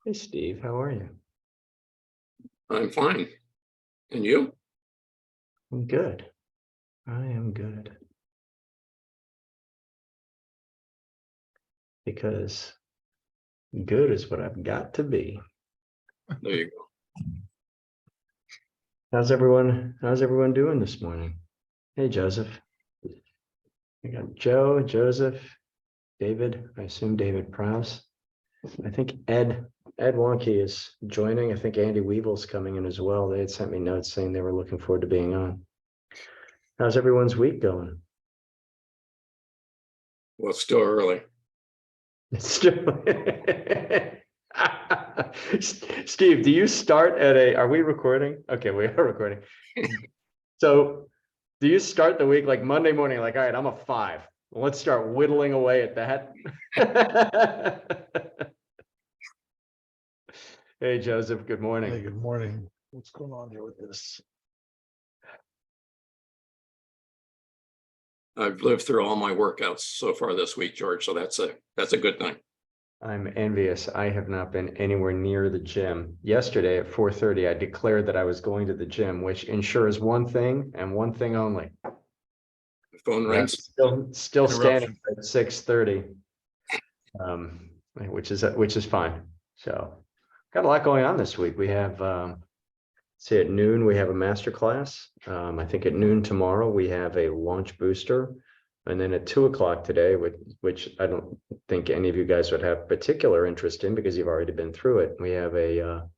Hey, Steve, how are you? I'm fine. And you? I'm good. I am good. Because good is what I've got to be. There you go. How's everyone doing this morning? Hey, Joseph. We got Joe, Joseph, David, I assume David Prowse. I think Ed Wonky is joining. I think Andy Weevil's coming in as well. They had sent me notes saying they were looking forward to being on. How's everyone's week going? Well, it's still early. It's still Steve, do you start at are we recording? Okay, we are recording. So do you start the week like Monday morning, like, all right, I'm a 5. Let's start whittling away at that. Hey, Joseph, good morning. Hey, good morning. What's going on here with this? I've lived through all my workouts so far this week, George, so that's a good thing. I'm envious. I have not been anywhere near the gym. Yesterday at 4:30, I declared that I was going to the gym, which ensures one thing and one thing only. The phone I'm rings. still standing at 6:30, which is fine. So got a lot going on this week. We have say at noon we have a master class. I think at noon tomorrow we have a launch booster, and then at 2 o'clock today, which I don't think any of you guys would have particular interest in because you've already been through it. We have a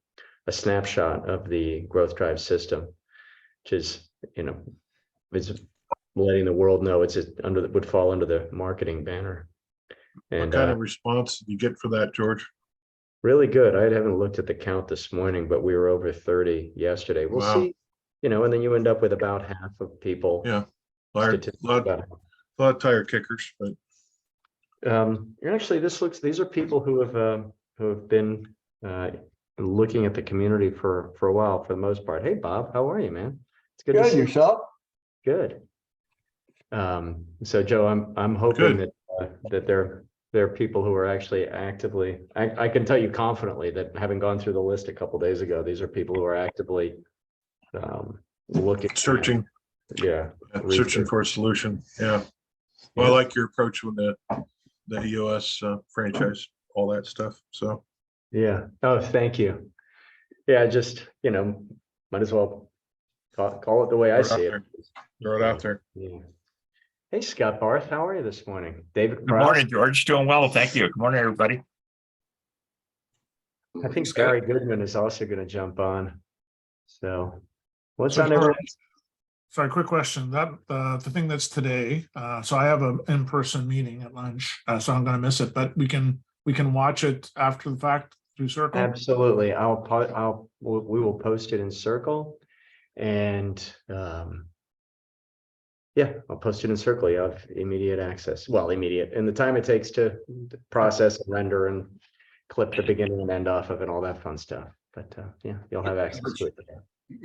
snapshot of the growth drive system, which is it's letting the world know it's would fall under the marketing banner. And What kind of response did you get for that, George? really good. I haven't looked at the count this morning, but we were over 30 yesterday. We'll see, and then you end up with about half of people. Yeah, a lot of tire kickers, but actually these are people who have been looking at the community for a while for the most part. Hey, Bob, how are you, man? It's good to see yourself. Good. So Joe, I'm hoping that there are people who are actually actively, I can tell you confidently that having gone through the list a couple days ago, these are people who are actively looking, searching for a solution. Yeah. Well, I like your approach with the EOS franchise, all that stuff. So yeah. Oh, thank you. Yeah, just might as well call it the way I see it. Throw it out there. Yeah. Hey, Scott Barth, how are you this morning? David Good morning, George. Doing well, thank you. Good morning, everybody. I think Barry Goodman is also going to jump on. So what's on everyone? Sorry, quick question. That the thing that's today. So I have an in-person meeting at lunch, so I'm going to miss it. But we can watch it after the fact through Circle. Absolutely. We will post it in Circle, and yeah, I'll post it in Circle. You have immediate access. Well, immediate, and the time it takes to process and render and clip the beginning and end off of it, all that fun stuff. But yeah, you'll have access to it today.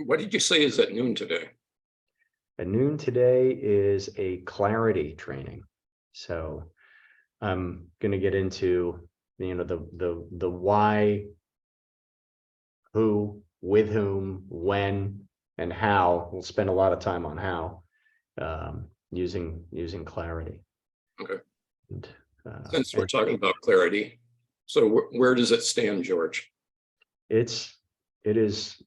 What did you say is at noon today? At noon today is a clarity training. So I'm going to get into the why, who, with whom, when, and how. We'll spend a lot of time on how, using clarity. Okay. And, since we're talking about clarity, so where does it stand, George? It is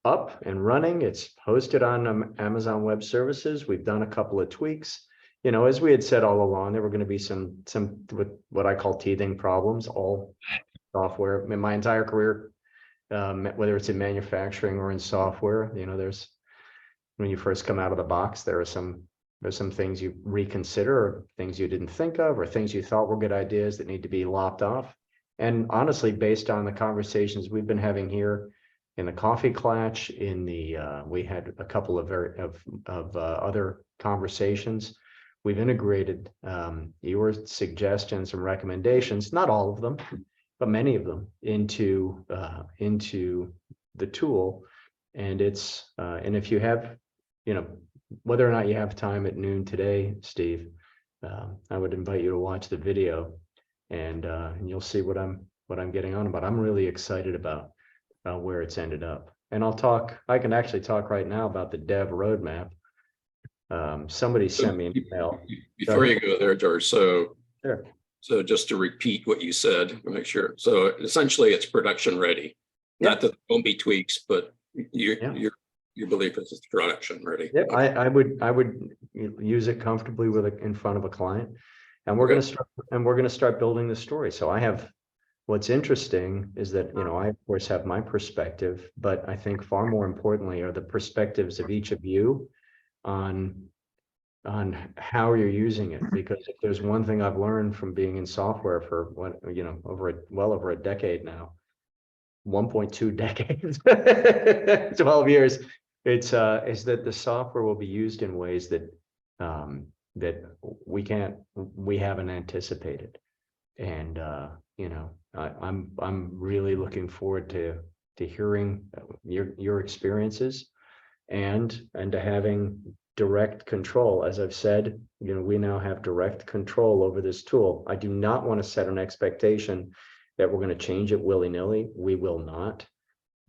up and running. It's hosted on Amazon Web Services. We've done a couple of tweaks. As we had said all along, there were going to be some with what I call teething problems. All software in my entire career, whether it's in manufacturing or in software, there's, when you first come out of the box, there's some things you reconsider, or things you didn't think of, or things you thought were good ideas that need to be lopped off. And honestly, based on the conversations we've been having here in the coffee Klatch, we had a couple of other conversations. We've integrated your suggestions and recommendations, not all of them, but many of them, into the tool. And and if you have, whether or not you have time at noon today, Steve, I would invite you to watch the video, and you'll see what I'm what I'm getting on about. I'm really excited about where it's ended up. And I can actually talk right now about the dev roadmap. Somebody sent me an email. Before you go there, George, Sure. so just to repeat what you said, to make sure. So essentially it's production ready. Yeah. Not that there won't be tweaks, but Yeah. your belief is it's production ready. Yeah, Okay. I would use it comfortably in front of a client, and we're Okay. gonna start building the story. So what's interesting is that, I of course have my perspective, but I think far more importantly are the perspectives of each of you on how you're using it. Because if there's one thing I've learned from being in software for well over a decade now, 1.2 decades, 12 years, is that the software will be used in ways that that we haven't anticipated. And I'm really looking forward to hearing your experiences and to having direct control. As I've said, we now have direct control over this tool. I do not want to set an expectation that we're going to change it willy-nilly. We will not.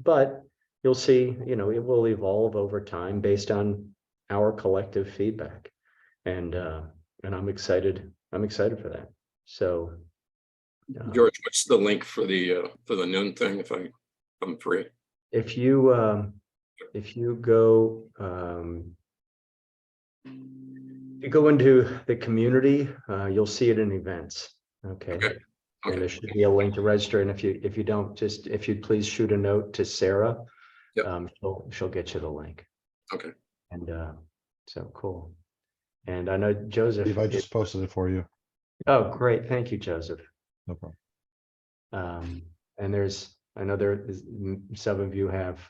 But you'll see, it will evolve over time based on our collective feedback. And I'm excited for that. So George, what's the link for the noon thing if I'm free? if you go into the community, you'll see it in events. Okay. And there should be a link to register. And if you don't, if you'd please shoot a note to Sarah, Yep. She'll get you the link. Okay. And so cool. And I know Joseph. Steve, I just posted it for you. Oh, great. Thank you, Joseph. No problem. And I know some of you have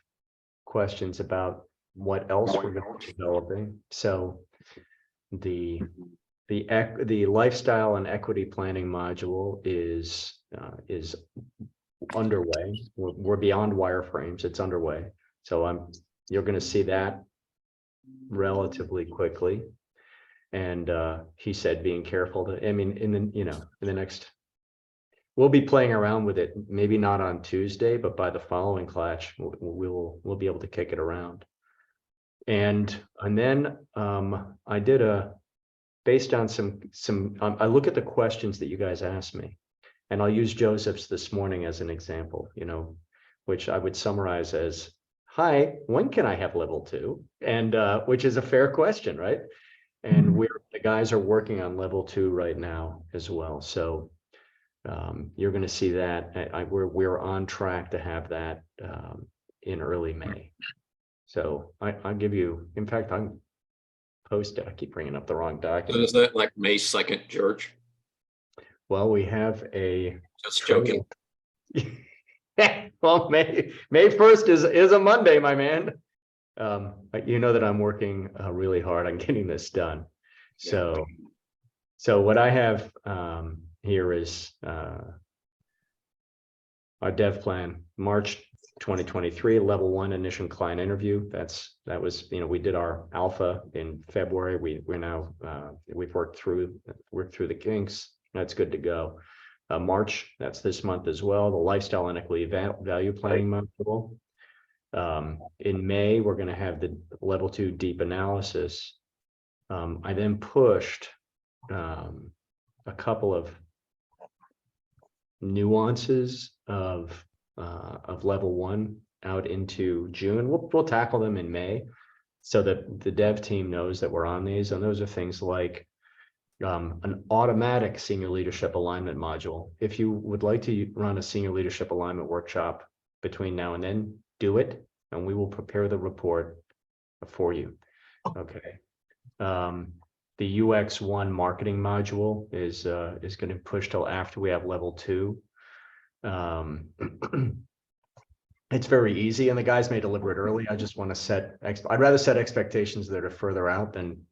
questions about what else we're going to be developing. So the lifestyle and equity planning module is underway. We're beyond wireframes. It's underway. So you're going to see that relatively quickly. And he said, being careful in the next, we'll be playing around with it, maybe not on Tuesday, but by the following Klatch, we'll be able to kick it around. And then I did based on I look at the questions that you guys asked me, and I'll use Joseph's this morning as an example, which I would summarize as, hi, when can I have level 2? And which is a fair question, right? And the guys are working on level 2 right now as well. So you're going to see that we're on track to have that in early May. So I'll give you, in fact, I keep bringing up the wrong document. So is that like May 2nd, George? Well, we have Just joking. Well, May 1st is a Monday, my man. You know that I'm working really hard on getting this done. So what I have here is our dev plan, March 2023, level 1 initial client interview. That was, we did our alpha in February. We're now we've worked through the kinks. That's good to go. March, that's this month as well. The lifestyle and equity value planning module. In May, we're going to have the level 2 deep analysis. I then pushed a couple of nuances of level 1 out into June. We'll tackle them in May so that the dev team knows that we're on these. And those are things like an automatic senior leadership alignment module. If you would like to run a senior leadership alignment workshop between now and then, do it, and we will prepare the report for you. Okay. The UX1 marketing module is going to push till after we have level 2. It's very easy, and the guys may deliver it early. I just want to I'd rather set expectations that are further out than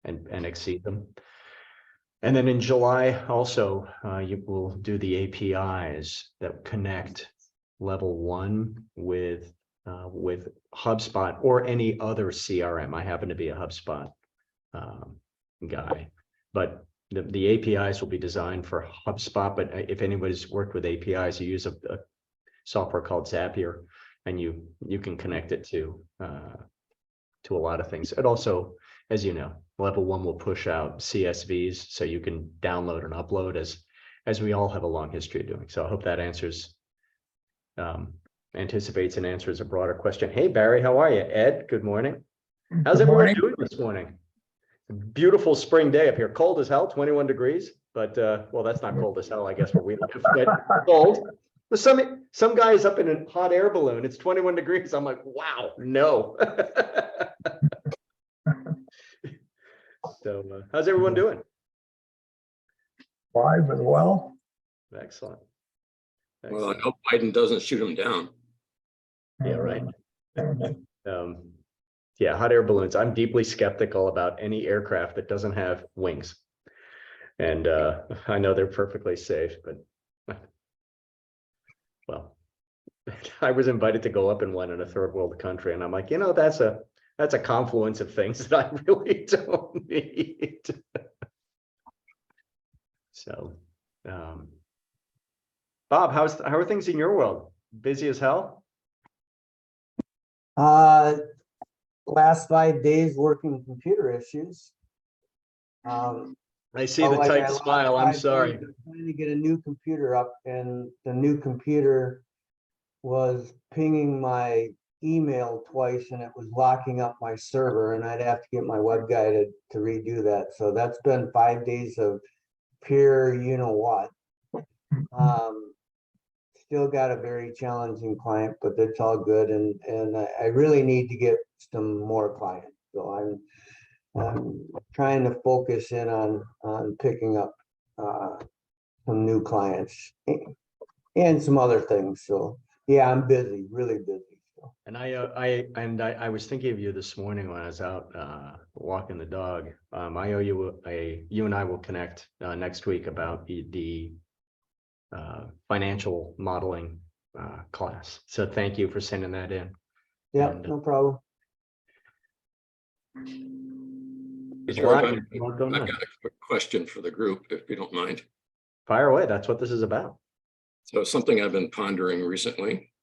and exceed them. And then in July, also, you will do the APIs that connect level 1 with HubSpot or any other CRM. I happen to be a HubSpot guy, but the APIs will be designed for HubSpot, but if anybody's worked with APIs, you use a software called Zapier, and you can connect it to a lot of things. It also, as you know, level 1 will push out CSVs, so you can download and upload as we all have a long history of doing. So I hope that answers, anticipates and answers a broader question. Hey, Barry, how are you? Ed, good morning. How's Good everyone morning. doing this morning? Beautiful spring day up here. Cold as hell, 21 degrees, but well, that's not cold as hell, I guess, where we live, but cold. But some guy is up in a hot air balloon. It's 21 degrees. I'm like, wow, no. So how's everyone doing? Live as well. Excellent. Well, I Excellent. hope Biden doesn't shoot him down. Yeah, right. Yeah, hot air balloons. I'm deeply skeptical about any aircraft that doesn't have wings. And I know they're perfectly safe, but well, I was invited to go up in one in a third world country, and I'm like, that's a confluence of things that I really don't need. So, Bob, how are things in your world? Busy as hell? Last 5 days working computer issues. I see the Like tight I lost smile. I'm 5 days sorry. Trying to get a new computer up, and the new computer was pinging my email twice, and it was locking up my server, and I'd have to get my web guy to redo that. So that's been 5 days of pure what. Still got a very challenging client, but it's all good, and I really need to get some more clients. So I'm trying to focus in on picking up some new clients and some other things. So yeah, I'm busy, really busy. So. And I was thinking of you this morning when I was out walking the dog. I owe you you and I will connect next week about the financial modeling class. So thank you for sending that in. Yeah, And, no problem. there's a George, lot I've going on. got a quick question for the group, if you don't mind. Fire away. That's what this is about. So something I've been pondering recently.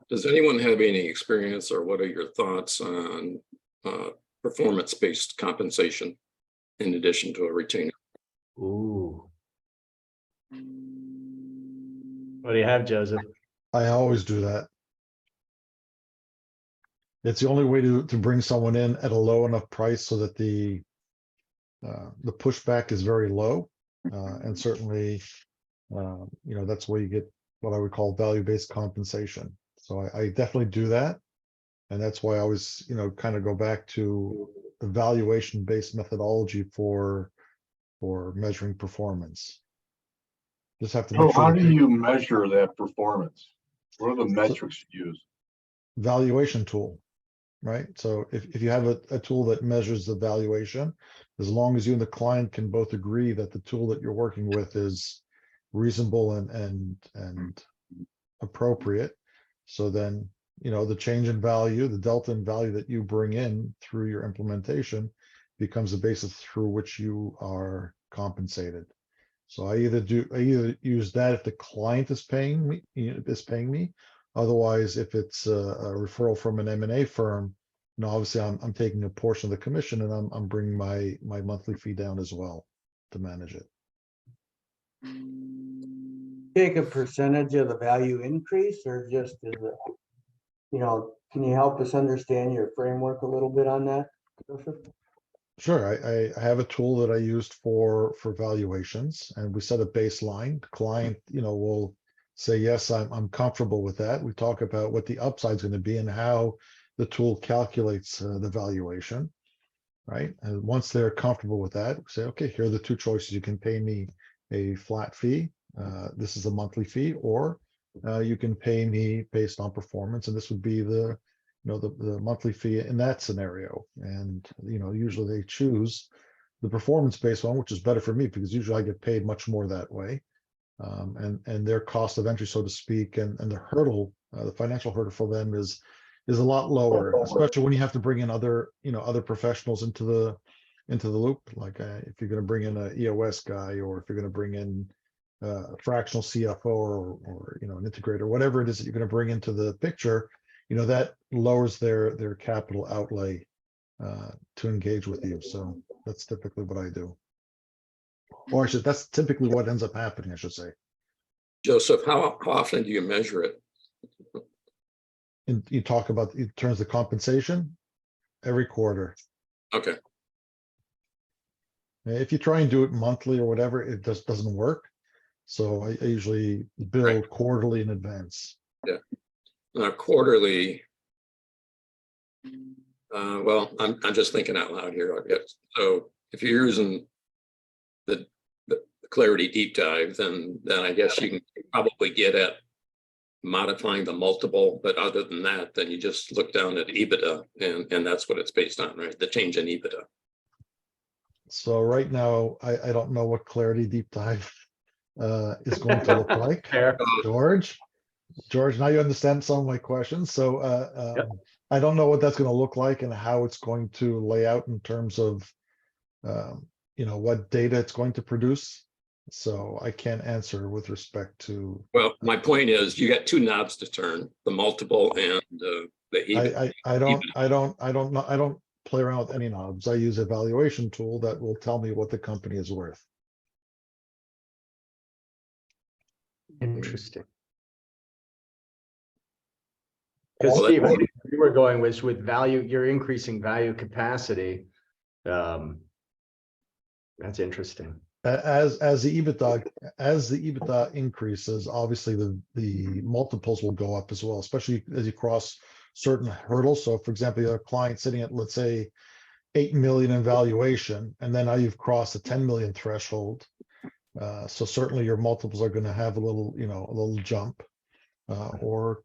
Does anyone have any experience, or what are your thoughts on performance-based compensation in addition to a retainer? Ooh. What do you have, Joseph? I always do that. It's the only way to bring someone in at a low enough price so that the pushback is very low, and certainly, that's where you get what I would call value-based compensation. So I definitely do that, and that's why I always kind of go back to evaluation-based methodology for measuring performance. Just have to make So sure how that do you measure that performance? What are the metrics you use? valuation tool, right? So if you have a tool that measures the valuation, as long as you and the client can both agree that the tool that you're working with is reasonable and appropriate, so then the change in value, the delta in value that you bring in through your implementation becomes the basis through which you are compensated. So I either use that if the client is paying me. Otherwise, if it's a referral from an M&A firm, obviously I'm taking a portion of the commission, and I'm bringing my monthly fee down as well to manage it. Take a percentage of the value increase, or just is it, can you help us understand your framework a little bit on that, Joseph? Sure, I have a tool that I used for valuations, and we set a baseline. The client, will say, yes, I'm comfortable with that. We talk about what the upside is going to be and how the tool calculates the valuation, right? And once they're comfortable with that, we say, okay, here are the two choices. You can pay me a flat fee. This is a monthly fee, or you can pay me based on performance, and this would be the monthly fee in that scenario. And usually they choose the performance-based one, which is better for me because usually I get paid much more that way. And their cost of entry, so to speak, and the hurdle, the financial hurdle for them is a lot lower, especially when you have to bring in other professionals into into the loop. Like if you're going to bring in a EOS guy, or if you're going to bring in a fractional CFO or an integrator, whatever it is that you're going to bring into the picture, that lowers their capital outlay to engage with you. So that's typically what I do. Or that's typically what ends up happening, I should say. Joseph, how often do you measure it? And you talk about in terms of compensation every quarter. Okay, If you try and do it monthly or whatever, it just doesn't work. So I usually build quarterly in advance. quarterly. Well, I'm just thinking out loud here, I guess. So if you're using the Clarity deep dive, then I guess you can probably get at modifying the multiple, but other than that, then you just look down at EBITDA, and that's what it's based on, right? The change in EBITDA. So right now, I don't know what Clarity deep dive is going to look like. Fair. George, now you understand some of my questions. So Yep. I don't know what that's going to look like and how it's going to lay out in terms of what data it's going to produce. So I can't answer with respect to. Well, my point is, you got two knobs to turn: the multiple and the EBITDA. I don't play around with any knobs. I use a valuation tool that will tell me what the company is worth. Interesting. Because Well, Steve, I think we were going with value, you're increasing value capacity. That's interesting. As the EBITDA increases, obviously the multiples will go up as well, especially as you cross certain hurdles. So for example, you have a client sitting at, let's say, 8 million in valuation, and then now you've crossed the 10 million threshold. So certainly your multiples are going to have a little jump. Or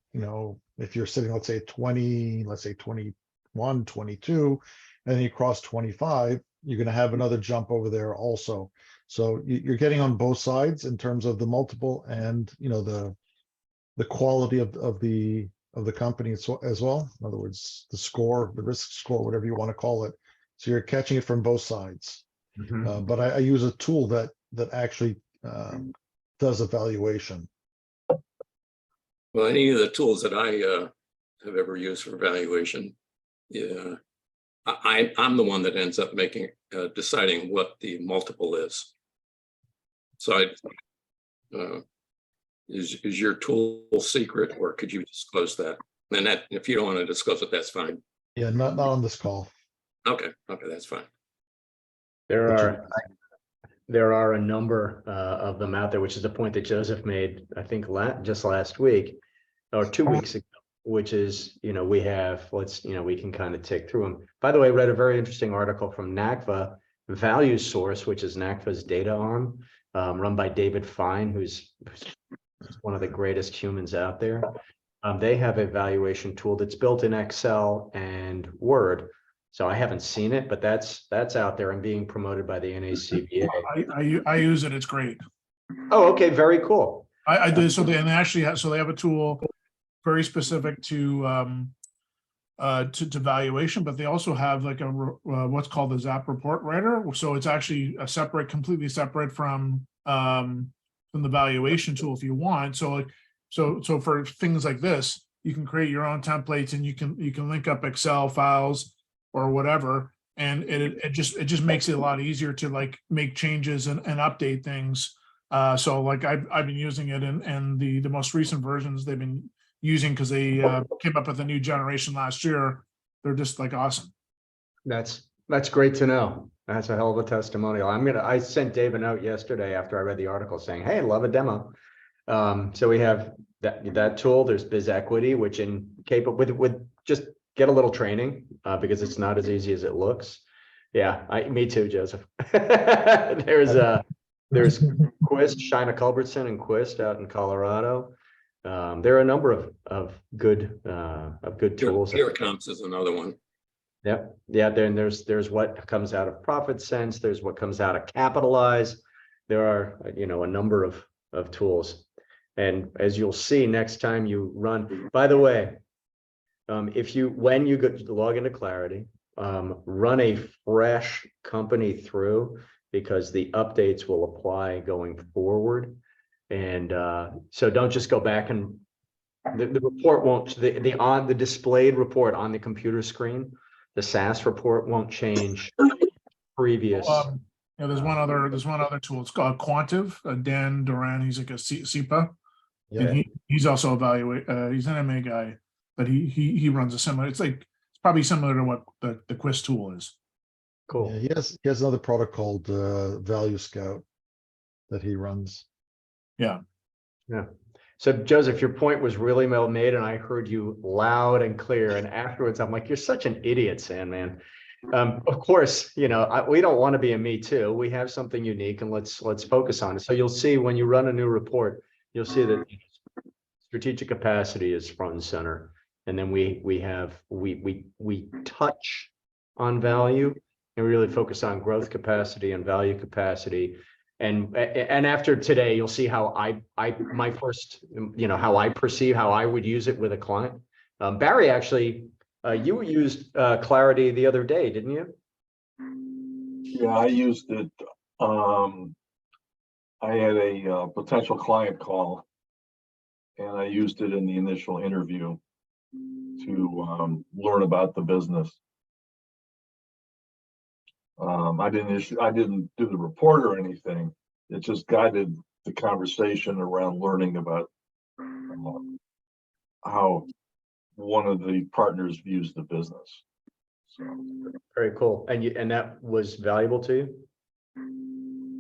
if you're sitting, let's say 21, 22, and then you cross 25, you're going to have another jump over there also. So you're getting on both sides in terms of the multiple and the quality of the company as well. In other words, the score, the risk score, whatever you want to call it. So you're catching it from both sides. Mhm. But I use a tool that actually does evaluation. Well, any of the tools that I have ever used for valuation, yeah, I'm the one that ends up making deciding what the multiple is. So is your tool secret, or could you disclose that? And that, if you don't want to disclose it, that's fine. Yeah, not on this call. Okay, that's fine. There are a number of them out there, which is the point that Joseph made, I think just last week or 2 weeks ago, which is, we have, we can kind of tick through them. By the way, I read a very interesting article from NACVA Value Source, which is NACVA's data arm, run by David Fine, who's one of the greatest humans out there. They have a valuation tool that's built in Excel and Word. So I haven't seen it, but that's out there and being promoted by the NACVA. I use it. It's great. Oh, okay, very cool. I do. So they have a tool very specific to valuation, but they also have like what's called the Zap report writer. So it's actually completely separate from the valuation tool if you want. So for things like this, you can create your own templates and you can link up Excel files or whatever, and it just makes it a lot easier to like make changes and update things. So like I've been using it, and the most recent versions they've been using, because they came up with a new generation last year. They're just like awesome. That's great to know. That's a hell of a testimonial. I sent Dave a note yesterday after I read the article saying, hey, love a demo. So we have that tool. There's Biz Equity, which with just get a little training because it's not as easy as it looks. Yeah, me too, Joseph. There's Quist, Shina Culbertson and Quist out in Colorado. There are a number of good tools. Peer Comps is another one. Yep. Yeah. Then there's what comes out of Profit Sense. There's what comes out of Capitalize. There are a number of tools, and as you'll see next time you run. By the way, when you log into Clarity, run a fresh company through because the updates will apply going forward. And so don't just go back and the report won't, the displayed report on the computer screen, the SAS report won't change previous. Yeah, there's one other tool. It's called Quantive. Dan Duran, he's like a SEPA. Yeah, And he's also he's an MA guy, but he runs a similar, it's probably similar to what the Quiz tool is. Cool. yeah, he has another product called Value Scout that he runs. Yeah. Yeah. So Joseph, your point was really well made, and I heard you loud and clear. And afterwards, I'm like, you're such an idiot, Sandman. Of course, we don't want to be a me too. We have something unique, and let's focus on it. So you'll see when you run a new report, you'll see that strategic capacity is front and center, and then we touch on value and really focus on growth capacity and value capacity. And after today, you'll see how my first, how I perceive how I would use it with a client. Barry, actually, you used Clarity the other day, didn't you? Yeah, I used it. I had a potential client call, and I used it in the initial interview to learn about the business. I didn't do the report or anything. It just guided the conversation around learning about how one of the partners views the business. So Very cool. And that was valuable to you?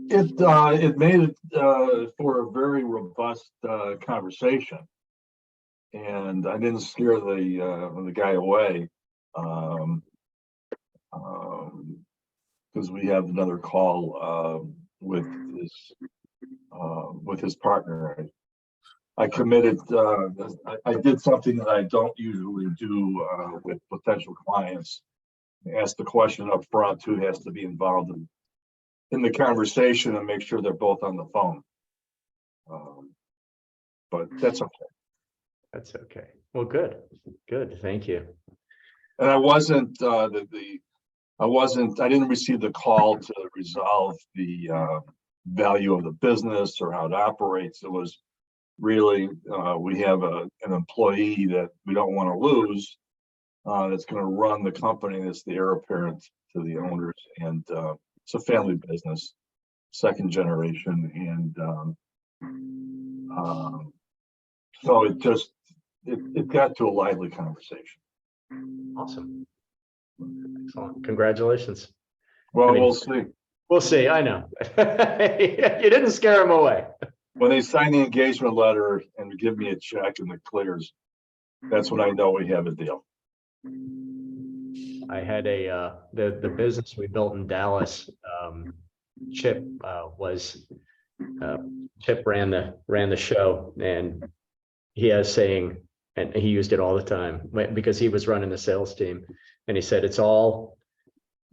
it made it for a very robust conversation, and I didn't scare the guy away. Because we have another call with his partner. I committed. I did something that I don't usually do with potential clients. I ask the question up front who has to be involved in the conversation and make sure they're both on the phone. But that's okay. That's okay. Well, good. Thank you. And I wasn't I didn't receive the call to resolve the value of the business or how it operates. It was really, we have an employee that we don't want to lose, that's going to run the company, that's the heir apparent to the owners. And it's a family business, second generation. And so it got to a lively conversation. Awesome. Excellent. Congratulations. Well, we'll see. We'll see. I know. You didn't scare him away. When they sign the engagement letter and give me a check and it clears, that's when I know we have a deal. I had the business we built in Dallas. Chip Chip ran the show, and he has saying, and he used it all the time because he was running the sales team, and he said it's all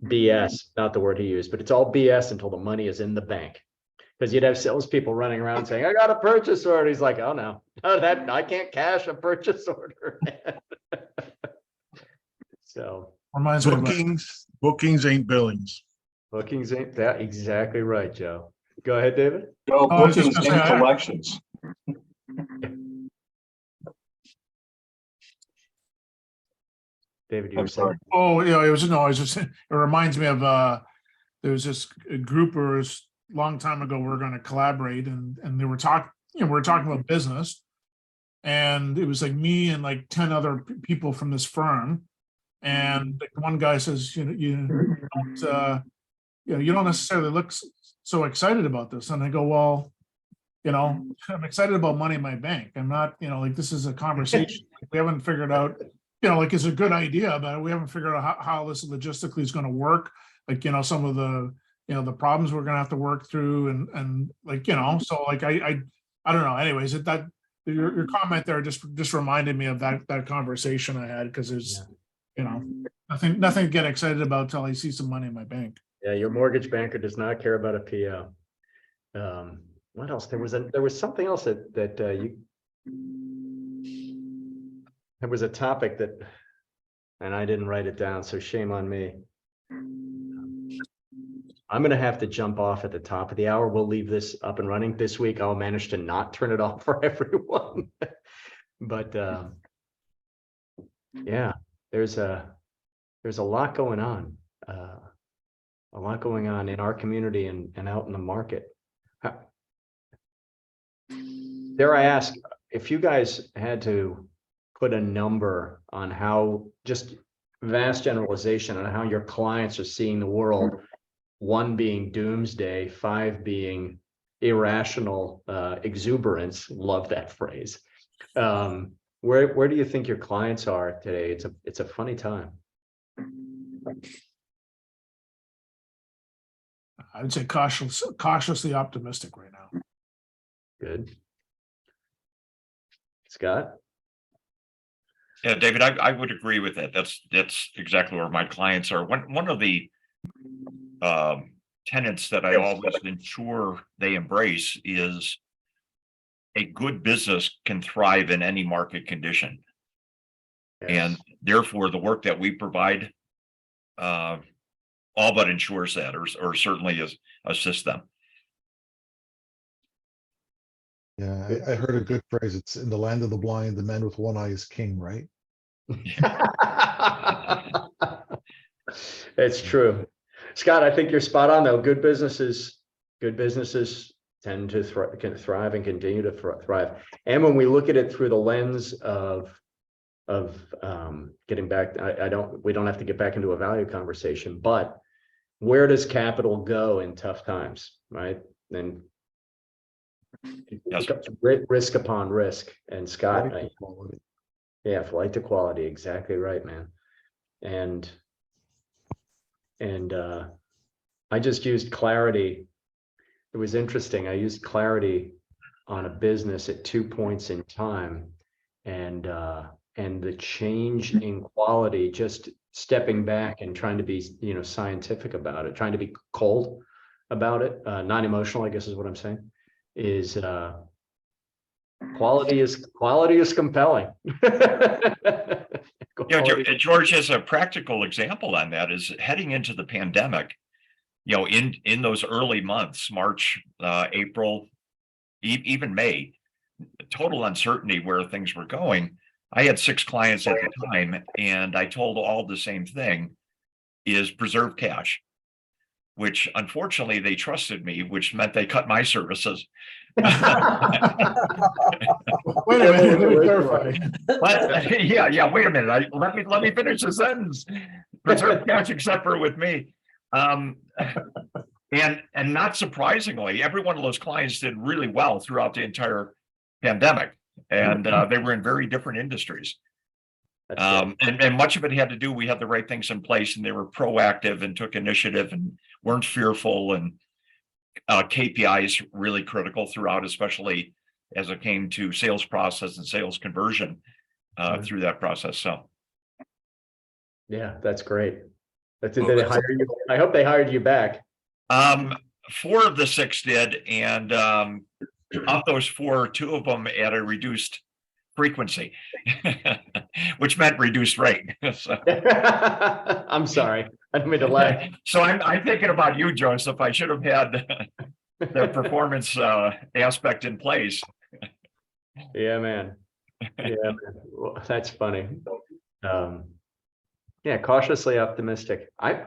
BS, not the word he used, but it's all BS until the money is in the bank. Because you'd have salespeople running around saying, I got a purchase order. He's like, oh no, that I can't cash a purchase order. So Reminds me of Bookings ain't billings. bookings ain't that exactly right, Joe. Go ahead, David. No, I was just bookings gonna and say, collections. David, you I'm were saying? sorry. Oh, yeah, it reminds me of there was this groupers long time ago. We were going to collaborate, and they were talking, we were talking about business, and it was like me and like 10 other people from this firm. And like one guy says, you don't necessarily look so excited about this. And I go, well, I'm excited about money in my bank. I'm not, like this is a conversation. We haven't figured out, like it's a good idea, but we haven't figured out how this logistically is going to work. Like, some of the, the problems we're going to have to work through, and like, so like, I don't know. Anyways, that your comment there just reminded me of that conversation I had, because there's, nothing to get excited about till I see some money in my bank. Yeah, your mortgage banker does not care about a PO. What else? There was something else that there was a topic that and I didn't write it down, so shame on me. I'm gonna have to jump off at the top of the hour. We'll leave this up and running this week. I'll manage to not turn it off for everyone. But yeah, there's a lot going on. A lot going on in our community and out in the market. Dare I ask, if you guys had to put a number on how, just vast generalization on how your clients are seeing the world, 1 being doomsday, 5 being irrational exuberance, love that phrase. Where do you think your clients are today? It's a funny time. I would say cautiously optimistic right now. Good. Scott? Yeah, David, I would agree with that. That's exactly where my clients are. One of the tenets that I always ensure they embrace is a good business can thrive in any market condition. And therefore, the work that we provide all but ensures that, or certainly assists them. Yeah, I heard a good phrase. It's in the land of the blind, the man with one eye is king, right? It's true. Scott, I think you're spot on though. Good businesses tend to can thrive and continue to thrive. And when we look at it through the lens of getting back, we don't have to get back into a value conversation, but where does capital go in tough times, right? And Yes. risk upon risk. And Scott, Flight to quality. yeah, flight to quality, exactly right, man. And I just used clarity. It was interesting. I used clarity on a business at 2 points in time, and the change in quality, just stepping back and trying to be, scientific about it, trying to be cold about it, not emotional, I guess is what I'm saying, is quality is compelling. George, as a practical example on that, is heading into the pandemic, in those early months, March, April, even May, total uncertainty where things were going. I had 6 clients at the time, and I told all the same thing, is preserve cash, which unfortunately they trusted me, which meant they cut my services. Wait a minute, let me clarify. But yeah, wait a minute. Let me finish the sentence. Preserve cash except for with me. And not surprisingly, every one of those clients did really well throughout the entire pandemic. And they were in very different industries. And much of it had to do, we had the right things in place, and they were proactive and took initiative and weren't fearful. And KPIs really critical throughout, especially as it came to sales process and sales conversion through that process. So yeah, that's great. Did they hire you? I hope they hired you back. 4 of the 6 did, and of those 4, 2 of them at a reduced frequency, which meant reduced rate. So, I'm sorry, I didn't mean to laugh. So I'm thinking about you, Joseph. I should have had the performance aspect in place. Yeah, man. Yeah, man. Well, that's funny. Yeah, cautiously optimistic. I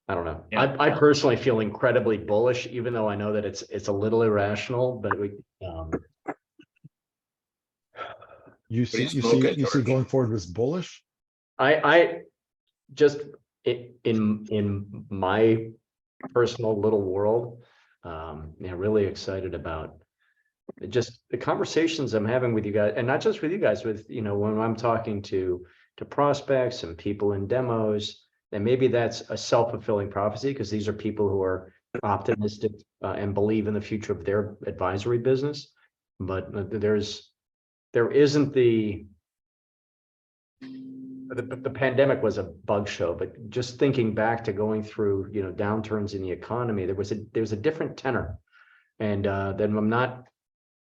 don't know. Yeah. I personally feel incredibly bullish, even though I know that it's a little irrational, but You What are see, you smoking, George? going forward was bullish. I just in my personal little world, really excited about just the conversations I'm having with you guys, and not just with you guys, with, when I'm talking to prospects and people in demos, and maybe that's a self-fulfilling prophecy, because these are people who are optimistic and believe in the future of their advisory business. But there isn't the pandemic was a bug show, but just thinking back to going through, downturns in the economy, there was a different tenor, and then I'm not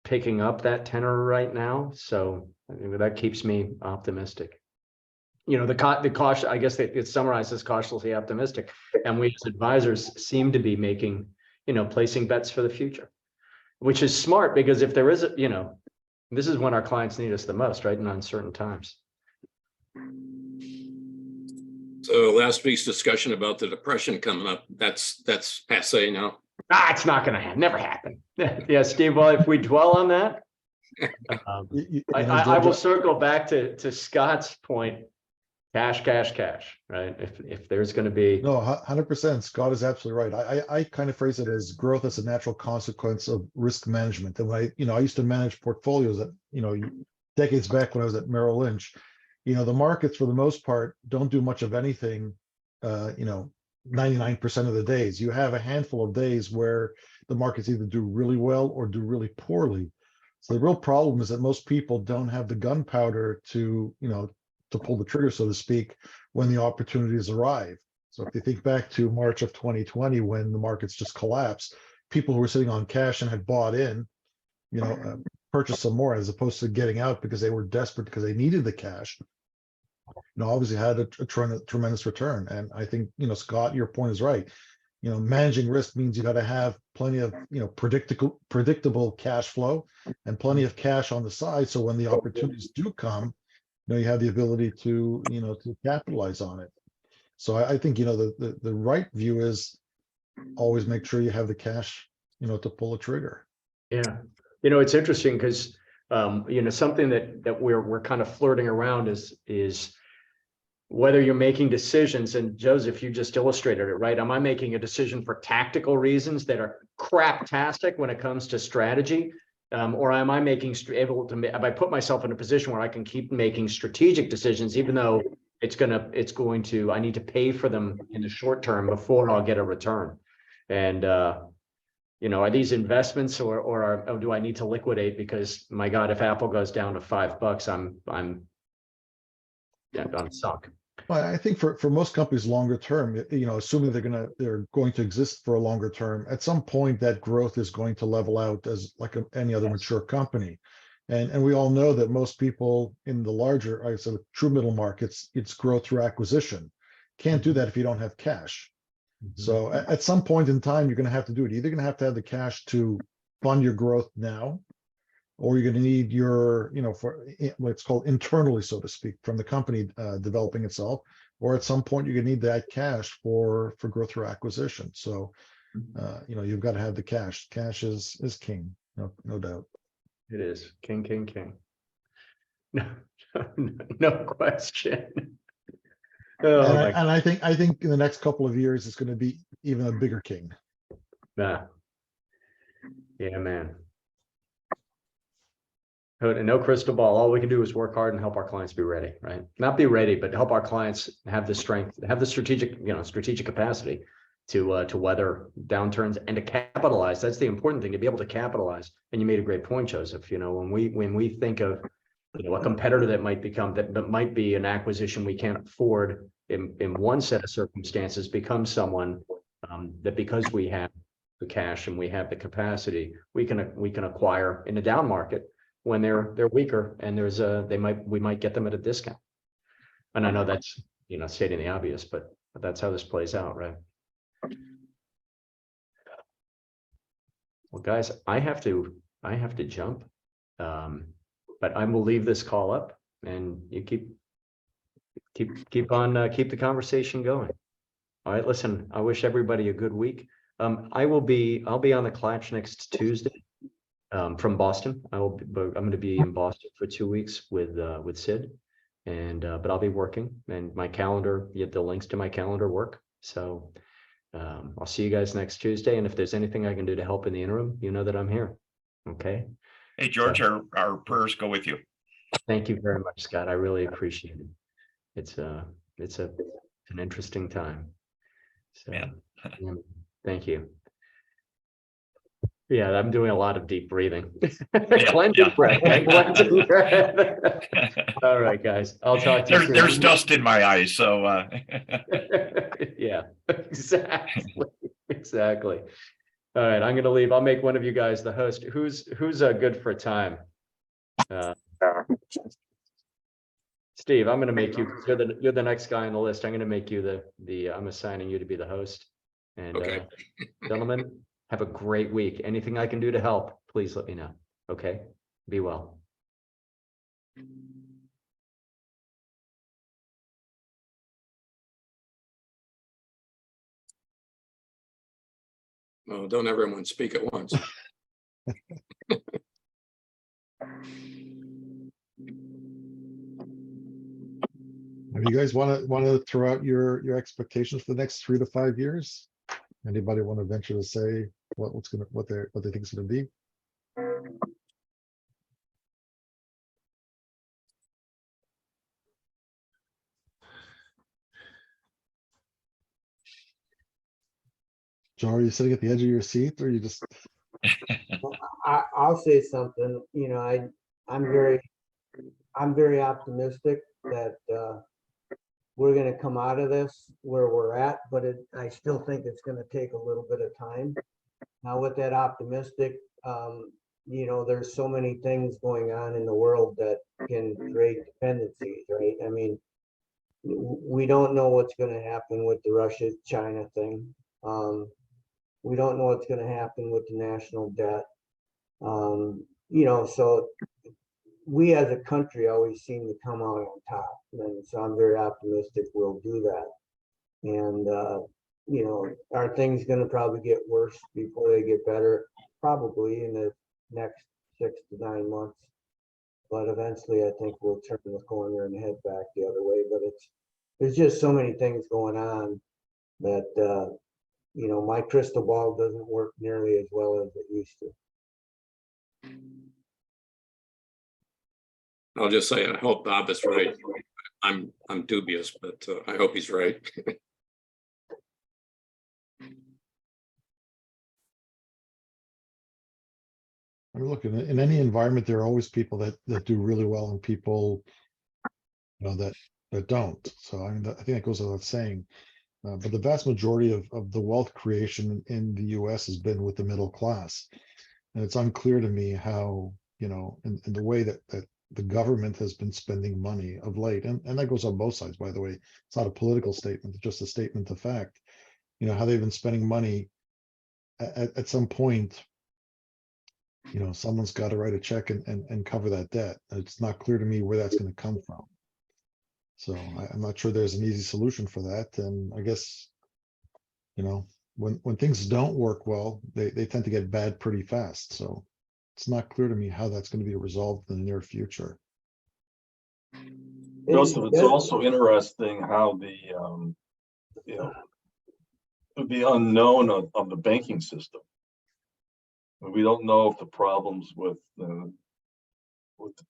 picking up that tenor right now. So that keeps me optimistic. the caution, I guess it summarizes cautiously optimistic. And we as advisors seem to be making, placing bets for the future, which is smart because if there is this is when our clients need us the most, right? In uncertain times. So last week's discussion about the depression coming up, that's passe now. It's not going to never happen. Yeah, Steve, well, if we dwell on that, I will circle back to Scott's point, cash, right? If there's going to be. No, 100%. Scott is absolutely right. I kind of phrase it as growth as a natural consequence of risk management. And I used to manage portfolios that, decades back when I was at Merrill Lynch. The markets for the most part don't do much of anything, 99% of the days. You have a handful of days where the markets either do really well or do really poorly. So the real problem is that most people don't have the gunpowder to pull the trigger, so to speak, when the opportunities arrive. So if you think back to March of 2020, when the markets just collapsed, people who were sitting on cash and had bought in, purchased some more as opposed to getting out because they were desperate because they needed the cash. Obviously had a tremendous return. And I think, Scott, your point is right. Managing risk means you got to have plenty of, predictable cash flow and plenty of cash on the side. So when the opportunities do come, you have the ability to, to capitalize on it. So I think, the right view is always make sure you have the cash, to pull a trigger. Yeah. It's interesting because, something that we're kind of flirting around is whether you're making decisions, and Joseph, you just illustrated it, right? Am I making a decision for tactical reasons that are craptastic when it comes to strategy? Or am I have I put myself in a position where I can keep making strategic decisions, even though I need to pay for them in the short term before I'll get a return? And, are these investments or do I need to liquidate because, my God, if Apple goes down to $5, I'm sunk. Well, I think for most companies longer term, assuming they're going to exist for a longer term, at some point that growth is going to level out as like any other mature company. And we all know that most people in the larger, I said, true middle markets, it's growth through acquisition. Can't do that if you don't have cash. So at some point in time, you're going to have to do it. You're either going to have the cash to fund your growth now, or you're going to need your, for what's called internally, so to speak, from the company developing itself, or at some point you're going to need that cash for growth through acquisition. So, you've got to have the cash. Cash is king, no doubt. It is king. No question. And I think in the next couple of years, it's going to be even a bigger king. Yeah, man. No crystal ball. All we can do is work hard and help our clients be ready, right? Not be ready, but help our clients have the strength, have the strategic capacity to weather downturns and to capitalize. That's the important thing, to be able to capitalize. And you made a great point, Joseph. When we think of a competitor that might be an acquisition we can't afford in one set of circumstances, becomes someone that, because we have the cash and we have the capacity, we can acquire in a down market when they're weaker, and we might get them at a discount. And I know that's stating the obvious, but that's how this plays out, right? Well, guys, I have to jump, but I will leave this call up, and you keep the conversation going. All right, listen, I wish everybody a good week. I'll be on the Klatch next Tuesday. From Boston. I'm going to be in Boston for 2 weeks with Sid, but I'll be working, and my calendar, the links to my calendar work. So I'll see you guys next Tuesday. And if there's anything I can do to help in the interim, that I'm here. Okay. Hey, George, our prayers go with you. Thank you very much, Scott. I really appreciate it. It's an interesting time. So, yeah. Thank you. Yeah, I'm doing a lot of deep breathing. Yeah, Cleansing breath. Cleansing breath. All right, guys. I'll talk to you soon. There's dust in my eyes, so yeah, exactly. All right, I'm gonna leave. I'll make one of you guys the host. Who's good for a time? Steve, I'm gonna make you, 'cause you're the next guy on the list. I'm gonna make you I'm assigning you to be the host. And Okay. gentlemen, have a great week. Anything I can do to help, please let me know. Okay? Be well. Well, don't everyone speak at once. Do you guys want to throw out your expectations for the next 3 to 5 years? Anybody want to venture to say what they think is gonna be? Joe, are you sitting at the edge of your seat, or you just? I'll say something, you know, I'm very optimistic that, we're gonna come out of this where we're at, but I still think it's gonna take a little bit of time. Now, with that optimistic, you know, there's so many things going on in the world that can create dependencies, right? I mean, we don't know what's gonna happen with the Russia-China thing. We don't know what's gonna happen with the national debt. You know, so we as a country always seem to come out on top. And so I'm very optimistic we'll do that. And, you know, are things gonna probably get worse before they get better? Probably in the next 6 to 9 months. But eventually I think we'll turn the corner and head back the other way. But there's just so many things going on that, you know, my crystal ball doesn't work nearly as well as it used to. I'll just say, I hope Bob is right. I'm dubious, but I hope he's right. I mean, look, in any environment, there are always people that do really well and people, you know, that don't. So I mean, I think that goes without saying. But the vast majority of the wealth creation in the US has been with the middle class. And it's unclear to me how, you know, in the way that the government has been spending money of late, and that goes on both sides, by the way. It's not a political statement, it's just a statement of fact. You know, how they've been spending money at some point, you know, someone's got to write a check and cover that debt. It's not clear to me where that's going to come from. So I'm not sure there's an easy solution for that. And I guess, you know, when things don't work well, they tend to get bad pretty fast. So it's not clear to me how that's going to be resolved in the near future. Joseph, it's also interesting how you know, the unknown of the banking system. We don't know if the problems with the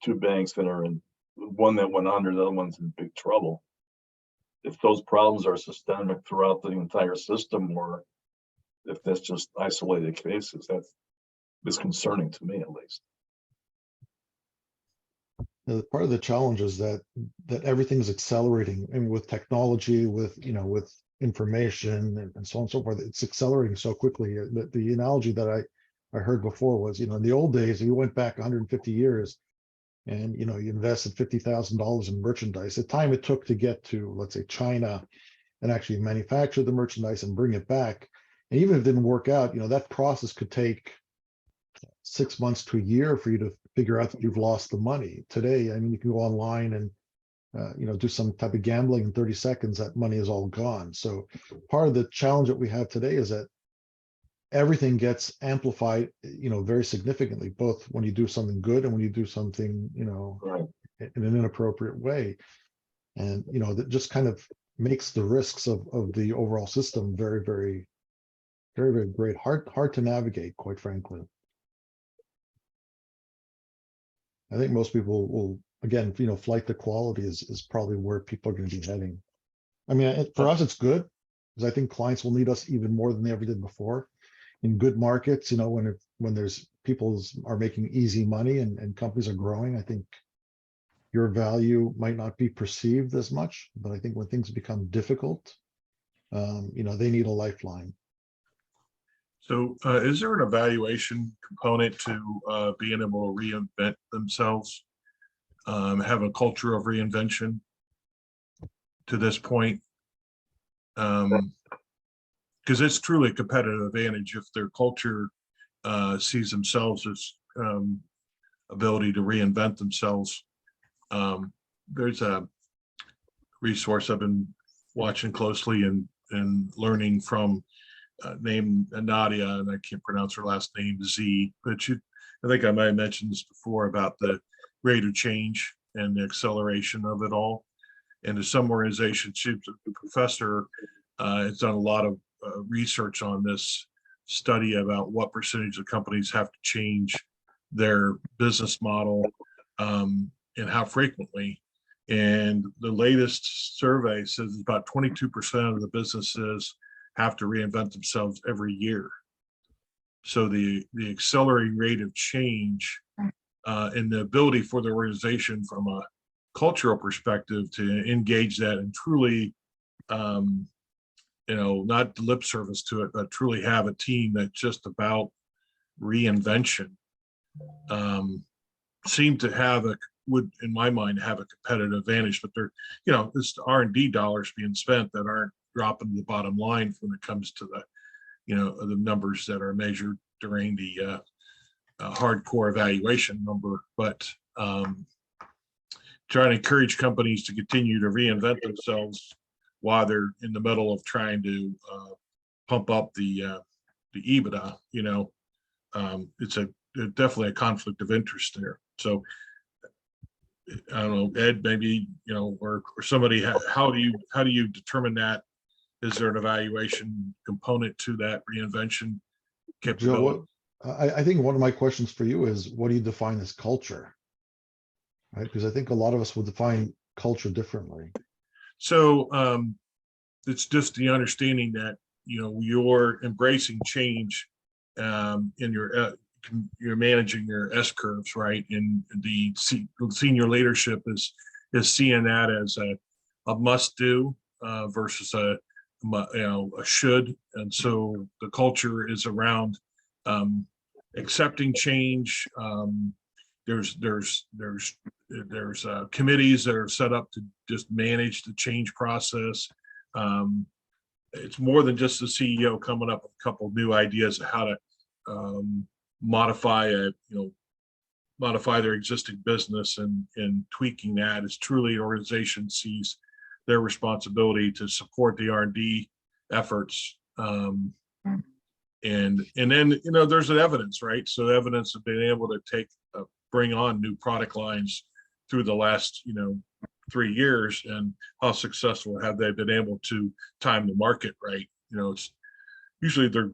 2 banks that are in, one that went under, the other one's in big trouble. If those problems are systemic throughout the entire system, or if that's just isolated cases, that's disconcerting to me, at least. Part of the challenge is that everything's accelerating, and with technology, with, you know, with information and so on and so forth, it's accelerating so quickly. The analogy that I heard before was, you know, in the old days, if you went back 150 years and, you know, you invested $50,000 in merchandise, the time it took to get to, let's say, China and actually manufacture the merchandise and bring it back, and even if it didn't work out, you know, that process could take 6 months to a year for you to figure out that you've lost the money. Today, I mean, you can go online and, you know, do some type of gambling in 30 seconds, that money is all gone. So part of the challenge that we have today is that everything gets amplified, you know, very significantly, both when you do something good and when you do something, you know, Right. in an inappropriate way. And, you know, that just kind of makes the risks of the overall system very, very, very, very great, hard to navigate, quite frankly. I think most people will, again, you know, flight to quality is probably where people are going to be heading. I mean, for us, it's good because I think clients will need us even more than they ever did before. In good markets, you know, when there's people are making easy money and companies are growing, I think your value might not be perceived as much. But I think when things become difficult, you know, they need a lifeline. So is there an evaluation component to being able to reinvent themselves? have a culture of reinvention to this point. Because it's truly a competitive advantage if their culture sees themselves as ability to reinvent themselves. There's a resource I've been watching closely and learning from named Nadia, and I can't pronounce her last name, Z, but I think I might have mentioned this before about the rate of change and the acceleration of it all. And to some organizations, she's a professor, has done a lot of research on this study about what percentage of companies have to change their business model and how frequently. And the latest survey says about 22% of the businesses have to reinvent themselves every year. So the accelerating rate of change and the ability for the organization from a cultural perspective to engage that and truly, not lip service to it, but truly have a team that's just about reinvention, seem to have would in my mind have a competitive advantage. But they're, it's R&D dollars being spent that aren't dropping to the bottom line when it comes to the, the numbers that are measured during the hardcore evaluation number. But trying to encourage companies to continue to reinvent themselves while they're in the middle of trying to pump up the EBITDA, it's definitely a conflict of interest there. So I don't know, Ed, maybe, or somebody, how do you determine that? Is there an evaluation component to that reinvention capability? Joe, I think one of my questions for you is, what do you define as culture? Right, because I think a lot of us will define culture differently. So it's just the understanding that you're embracing change, and you're managing your S curves, right? And the senior leadership is seeing that as a must do versus a should. And so the culture is around accepting change. There's committees that are set up to just manage the change process. It's more than just the CEO coming up with a couple of new ideas of how to modify their existing business and tweaking that. It's truly an organization sees their responsibility to support the R&D efforts. And then there's an evidence, right? So evidence of being able to bring on new product lines through the last 3 years, and how successful have they been able to time the market right. It's usually they're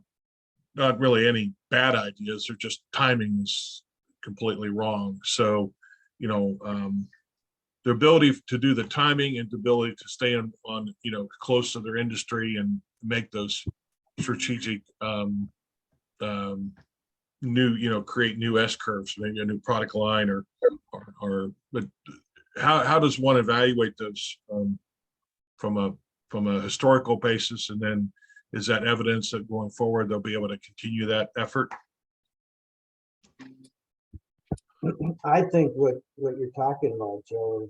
not really any bad ideas, they're just timing is completely wrong. So the ability to do the timing and the ability to stay on close to their industry and make those strategic new create new S curves, maybe a new product line or but how does one evaluate those from a historical basis, and then is that evidence that going forward they'll be able to continue that effort? I think what you're talking about, Joe,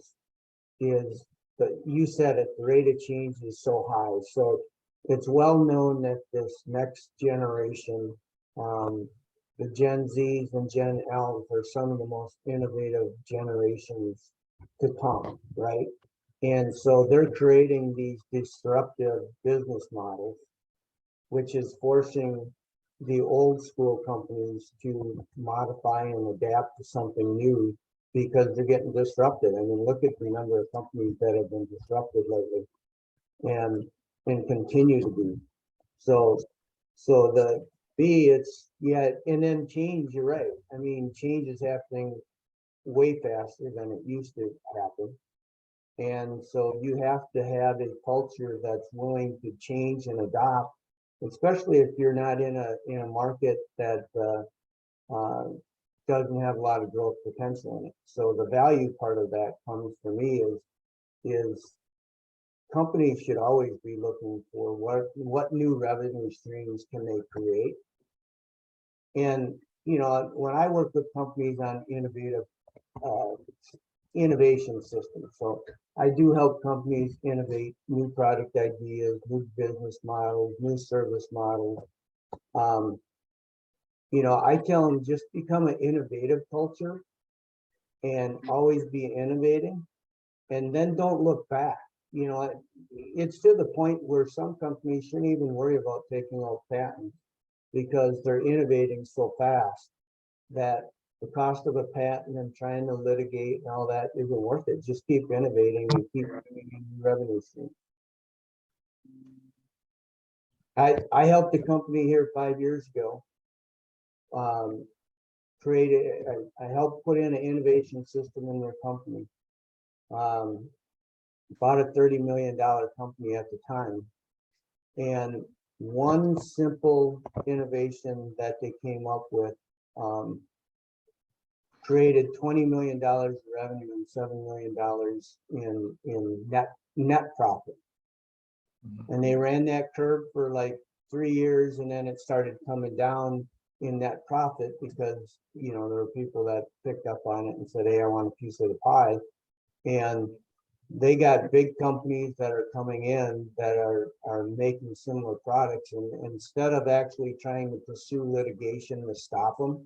is that you said it, the rate of change is so high. So it's well known that this next generation, the Gen Zs and Gen Ls, are some of the most innovative generations to come, right? And so they're creating these disruptive business models, which is forcing the old school companies to modify and adapt to something new because they're getting disrupted. I mean, look at the number of companies that have been disrupted lately and continue to be. So the B, and then change, you're right. I mean, change is happening way faster than it used to happen. And so you have to have a culture that's willing to change and adopt, especially if you're not in a market that doesn't have a lot of growth potential in it. So the value part of that comes for me is companies should always be looking for what new revenue streams can they create. And when I work with companies on innovative innovation system. So I do help companies innovate new product ideas, new business models, new service models. You know, I tell them just become an innovative culture and always be innovating, and then don't look back. You know, it's to the point where some companies shouldn't even worry about taking out patents because they're innovating so fast that the cost of a patent and trying to litigate and all that isn't worth it. Just keep innovating and keep bringing new revenue stream. I helped a company here 5 years ago. I helped put in an innovation system in their company. About a $30 million company at the time. And one simple innovation that they came up with created $20 million of revenue and $7 million in net profit. And they ran that curve for like 3 years, and then it started coming down in net profit because, you know, there were people that picked up on it and said, hey, I want a piece of the pie. And they got big companies that are coming in that are making similar products, and instead of actually trying to pursue litigation to stop them,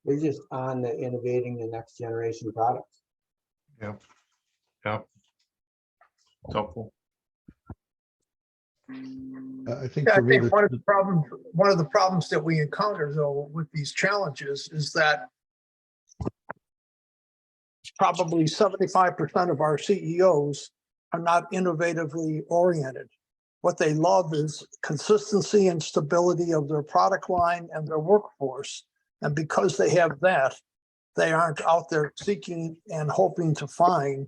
they're just on the innovating the next generation products. Yeah. Yeah. It's helpful. I think Yeah, I for me, think one of the problems that we encounter though with these challenges is that probably 75% of our CEOs are not innovatively oriented. What they love is consistency and stability of their product line and their workforce. And because they have that, they aren't out there seeking and hoping to find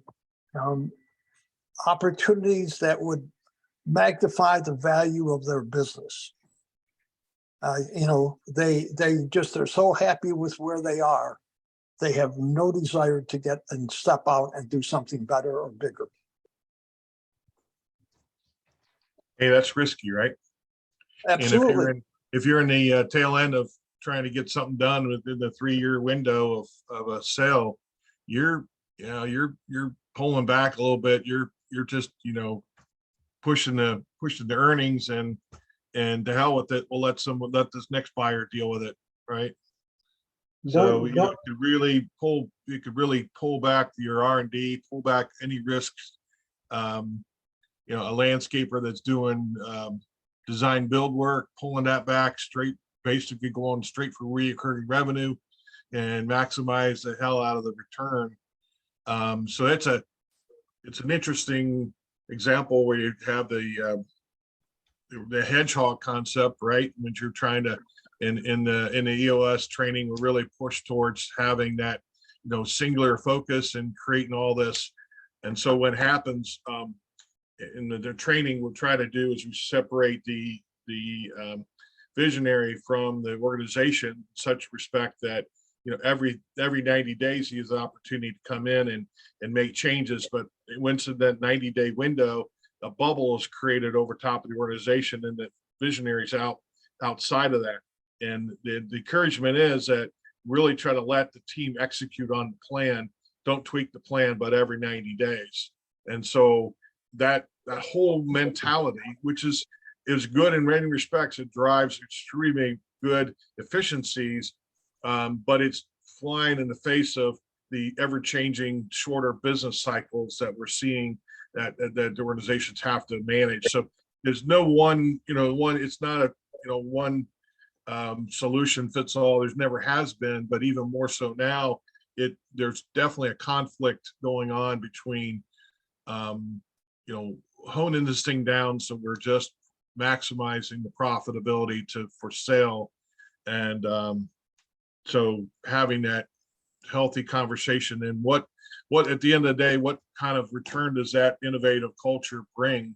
opportunities that would magnify the value of their business. You know, they're so happy with where they are. They have no desire to get and step out and do something better or bigger. Hey, that's risky, right? Absolutely. And if you're in the tail end of trying to get something done within the 3-year window of a sale, you're pulling back a little bit. You're just, you know, pushing the earnings, and to hell with it. We'll let this next buyer deal with it, right? So you could really pull back your R&D, pull back any risks. You know, a landscaper that's doing design build work, pulling that back straight, basically going straight for reoccurring revenue and maximize the hell out of the return. So it's an interesting example where you have the hedgehog concept, right? When you're trying to, in the EOS training, we're really pushed towards having that, you know, singular focus and creating all this. And so what happens in the training we'll try to do is we separate the visionary from the organization in such respect that, you know, every 90 days he has an opportunity to come in and make changes. But once in that 90-day window, a bubble is created over top of the organization, and the visionaries outside of that. And the encouragement is that really try to let the team execute on the plan. Don't tweak the plan, but every 90 days. And so that whole mentality, which is good in many respects, it drives extremely good efficiencies, but it's flying in the face of the ever-changing shorter business cycles that we're seeing that the organizations have to manage. So there's no one, it's not a, one solution fits all. There's never has been, but even more so now, there's definitely a conflict going on between, honing this thing down so we're just maximizing the profitability for sale. And so having that healthy conversation, and what at the end of the day, what kind of return does that innovative culture bring,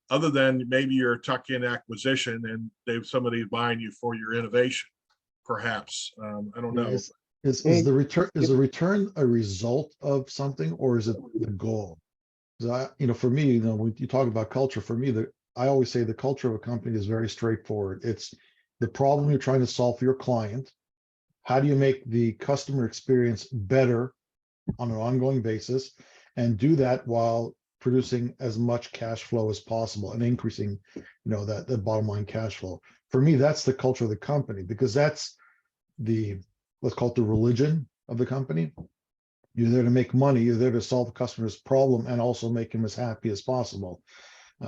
other than maybe you're a tuck-in acquisition and somebody's buying you for your innovation, perhaps. I don't know. Is the return a result of something, or is it the goal? Because for me, when you talk about culture, for me, I always say the culture of a company is very straightforward. It's the problem you're trying to solve for your client. How do you make the customer experience better on an ongoing basis and do that while producing as much cash flow as possible and increasing, that the bottom line cash flow. For me, that's the culture of the company, because that's the, let's call it the religion of the company. You're there to make money, you're there to solve the customer's problem and also make him as happy as possible.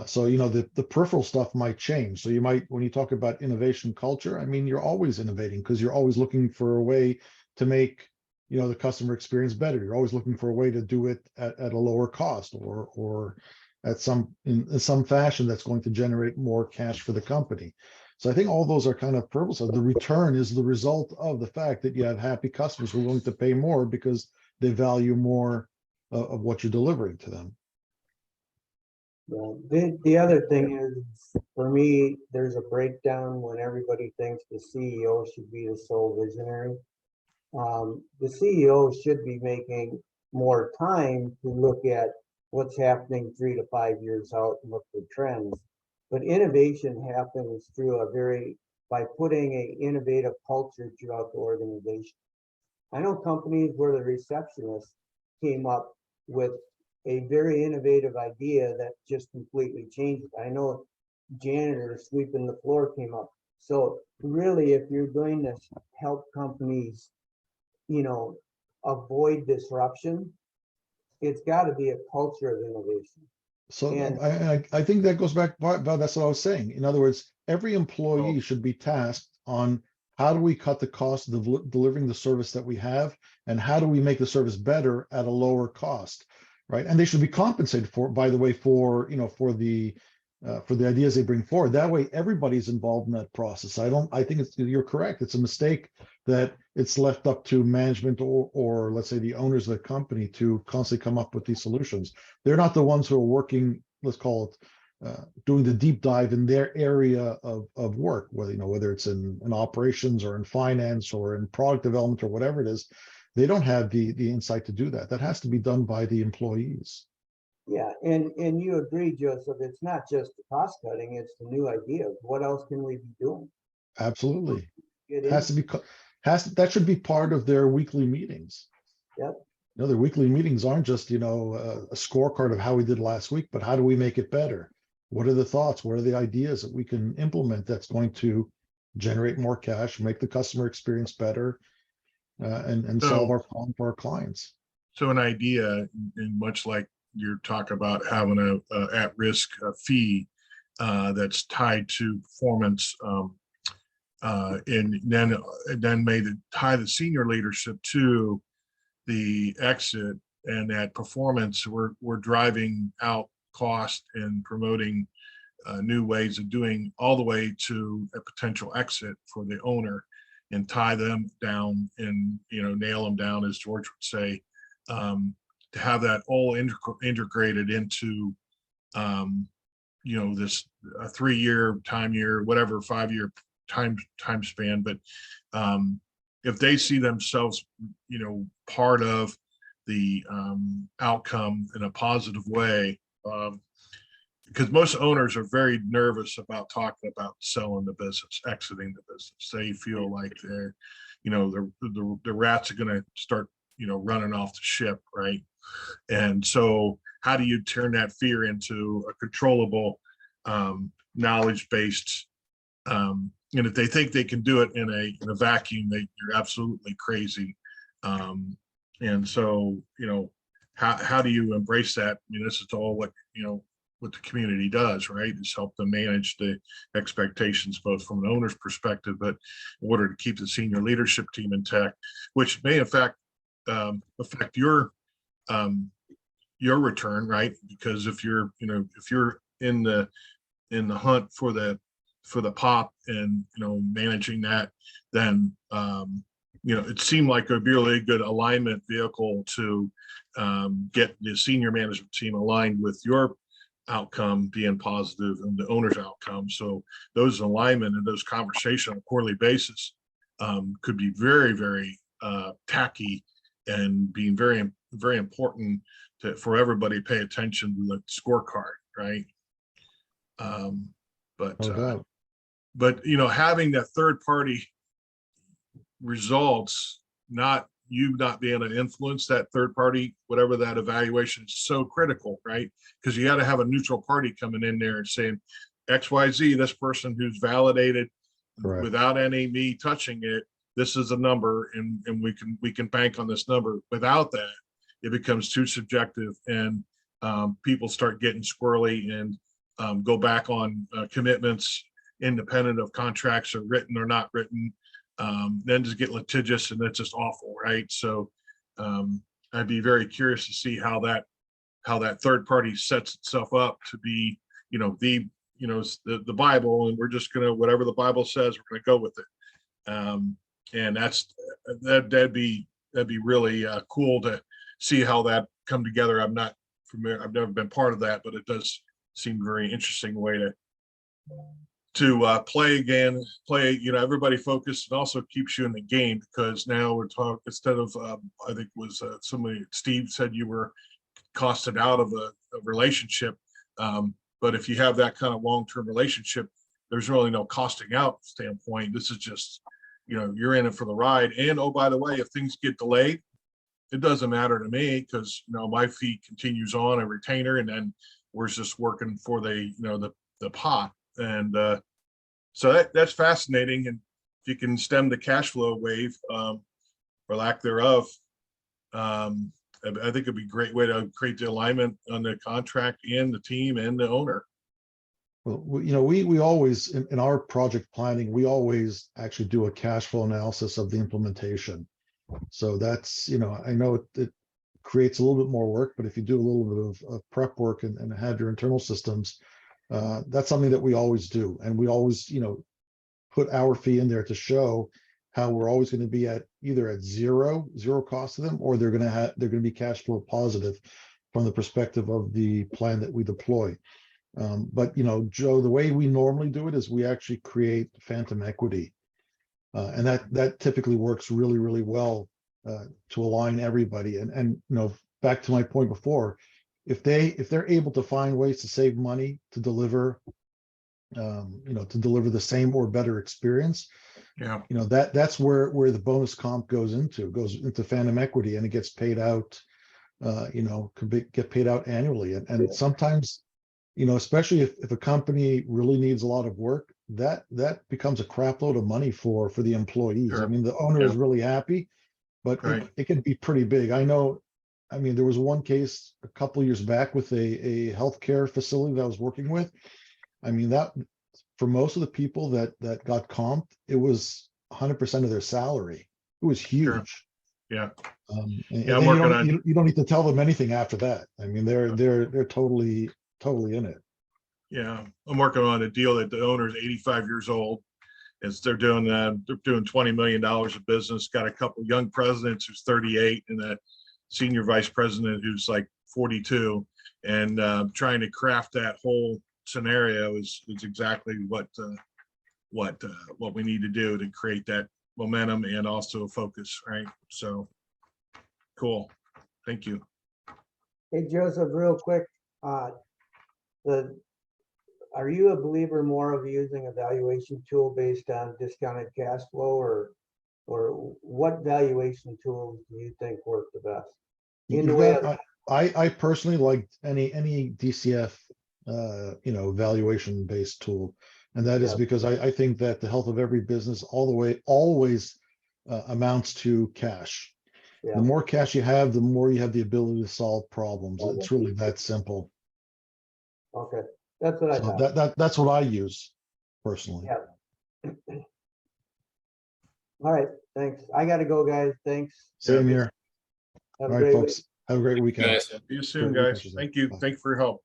So, the peripheral stuff might change. So you might, when you talk about innovation culture, I mean, you're always innovating because you're always looking for a way to make, the customer experience better. You're always looking for a way to do it at a lower cost or in some fashion that's going to generate more cash for the company. So I think all those are kind of purpose. The return is the result of the fact that you have happy customers who are willing to pay more because they value more of what you're delivering to them. Yeah, the other thing is, for me, there's a breakdown when everybody thinks the CEO should be the sole visionary. The CEO should be making more time to look at what's happening 3 to 5 years out and look for trends. But innovation happens by putting an innovative culture throughout the organization. I know companies where the receptionist came up with a very innovative idea that just completely changed it. I know janitor sweeping the floor came up. So really, if you're going to help companies, avoid disruption, it's got to be a culture of innovation. So And- I think that goes back, Bob, that's what I was saying. In other words, every employee should be tasked on how do we cut the cost of delivering the service that we have, and how do we make the service better at a lower cost, right? And they should be compensated for, by the way, for the ideas they bring forward. That way, everybody's involved in that process. I think you're correct. It's a mistake that it's left up to management or let's say the owners of the company to constantly come up with these solutions. They're not the ones who are working, let's call it, doing the deep dive in their area of work, whether it's in operations or in finance or in product development or whatever it is. They don't have the insight to do that. That has to be done by the employees. Yeah, and you agree, Joseph, it's not just the cost cutting, it's the new ideas. What else can we be doing? Absolutely. Get It has to be, that should be part of their weekly meetings. Yep. Their weekly meetings aren't just, a scorecard of how we did last week, but how do we make it better? What are the thoughts? What are the ideas that we can implement that's going to generate more cash, make the customer experience better, and solve our problem for our clients? So an idea, and much like you're talking about having a at-risk fee that's tied to performance, and then tie the senior leadership to the exit, and that performance, we're driving out cost and promoting new ways of doing, all the way to a potential exit for the owner, and tie them down and nail them down, as George would say, to have that all integrated into this 3-year whatever 5-year time span. But if they see themselves part of the outcome in a positive way, because most owners are very nervous about talking about selling the business, exiting the business. They feel like they're the rats are going to start running off the ship, right? And so how do you turn that fear into a controllable, knowledge-based, and if they think they can do it in a vacuum, you're absolutely crazy. And so how do you embrace that? I mean, this is all what the community does, right? Is help them manage the expectations, both from an owner's perspective, but in order to keep the senior leadership team intact, which may in fact affect your return, right? Because if you're in the hunt for the pop and managing that, then it seemed like a really good alignment vehicle to get the senior management team aligned with your outcome being positive and the owner's outcome. So those alignment and those conversations on a quarterly basis could be very, very tacky, and being very, very important for everybody to pay attention to the scorecard, right? But having that third party results, not you not being able to influence that third party, whatever that evaluation is so critical, right? Because you got to have a neutral party coming in there and saying XYZ, this person who's validated Correct. without any me touching it, this is a number, and we can bank on this number. Without that, it becomes too subjective, and people start getting squirrely and go back on commitments independent of contracts are written or not written. Then just get litigious, and that's just awful, right? So I'd be very curious to see how that third party sets itself up to be, the Bible, and we're just gonna, whatever the Bible says, we're gonna go with it. And that'd be really cool to see how that come together. I'm not familiar, I've never been part of that, but it does seem a very interesting way to play, everybody focused, and also keeps you in the game, because now we're talking, instead of I think it was Steve said you were costed out of a relationship, but if you have that kind of long-term relationship, there's really no costing out standpoint. This is just, you're in it for the ride. And oh, by the way, if things get delayed, it doesn't matter to me, because my fee continues on a retainer, and then we're just working for the pot. And so that's fascinating. And if you can stem the cash flow wave, or lack thereof, I think it'd be a great way to create the alignment on the contract and the team and the owner. Well, we always, in our project planning, we always actually do a cash flow analysis of the implementation. So that's, I know it creates a little bit more work, but if you do a little bit of prep work and have your internal systems, that's something that we always do. And we always, put our fee in there to show how we're always going to be at either at zero cost to them, or they're going to be cash flow positive from the perspective of the plan that we deploy. But Joe, the way we normally do it is we actually create phantom equity, and that typically works really, really well to align everybody. And back to my point before, if they're able to find ways to save money to deliver, the same or better experience, that's where the bonus comp goes into phantom equity, and it gets paid out, get paid out annually. And sometimes, especially if a company really needs a lot of work, that becomes a crap load of money for the employees. Sure. I mean, the owner is really happy, but Right. it can be pretty big. I know. I mean, there was one case a couple of years back with a healthcare facility that I was working with. I mean, that for most of the people that got comped, it was 100% of their salary. It was huge. Sure. Yeah. And I'm working you don't need to tell them anything after that. I mean, they're totally in it. Yeah, I'm working on a deal that the owner is 85 years old. They're doing $20 million of business. Got a couple young presidents who's 38, and a senior vice president who's like 42, and trying to craft that whole scenario is exactly what we need to do to create that momentum and also focus, right? So cool. Thank you. Hey, Joseph, real quick, are you a believer more of using a valuation tool based on discounted cash flow, or what valuation tools do you think work the best? I personally like any DCF, valuation based tool. And that is because I think that the health of every business always amounts to cash. Yeah. The more cash you have, the more you have the ability to solve problems. It's really that simple. Okay, that's what I thought. That's what I use personally. Yeah. All right, thanks. I gotta go, guys. Thanks. Same here. Have All a right, great folks. week. Have a great weekend. Guys. See you soon, Great guys. weekend. Thank you. Bye. Thank you for your help.